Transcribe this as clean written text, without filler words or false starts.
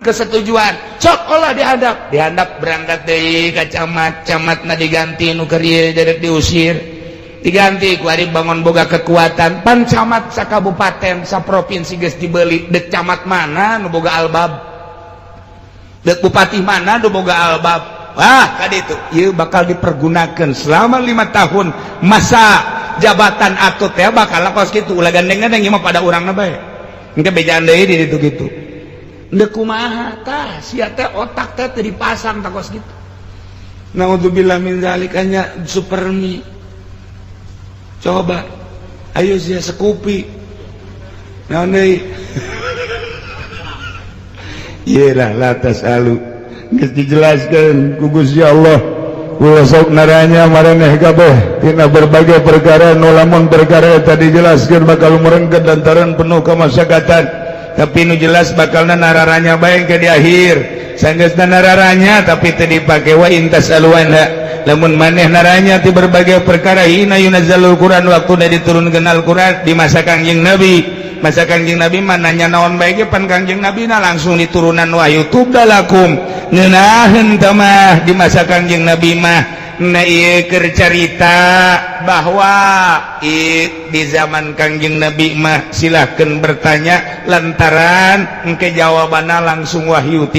kesetujuan sok olah dihandap berangkat deui ka camat diganti nu keur ieu diusir diganti ku ari bangun boga kekuatan pan camat sakabupaten saprovinsi geus dibeli dek camat mana nu boga albab dek bupati mana nu boga albab wah kaditu ieu bakal dipergunakan selama 5 tahun masa jabatan atut ya bakal kos kitu ulah gandeng-gandeng ieu mah pada urangna bae engke bejaan deui di ditu kitu ndek kumaha tah sia teh otak teh teu dipasang tah kos kitu naudzubillah min zalikanya supermi coba ayo sia sekupi naon deui iyalah latas alu geus dijelaskeun ku Gusti Allah kula sok naranya maraneh kabeh tina berbagai perkara nu lamun perkara eta dijelaskeun bakal merengket lantaran penuh kemasyakatan tapi nu jelas bakalna nararanya bae ke di akhir sanggeusna nararanya tapi teu dipake wa intas aluana lamun maneh naranya ti berbagai perkara hina yunazzalul Quran waktu diturunkeun Al-Quran di masa Kangjeng Nabi mananya naon bae ge pan Kangjeng Nabi na langsung diturunan wahyu tubdalakum ngeunaheun tamah di masa Kangjeng Nabi mah na ieu keur carita bahwa di zaman Kangjeng Nabi mah silahkeun bertanya lantaran engke jawabanna langsung wahyu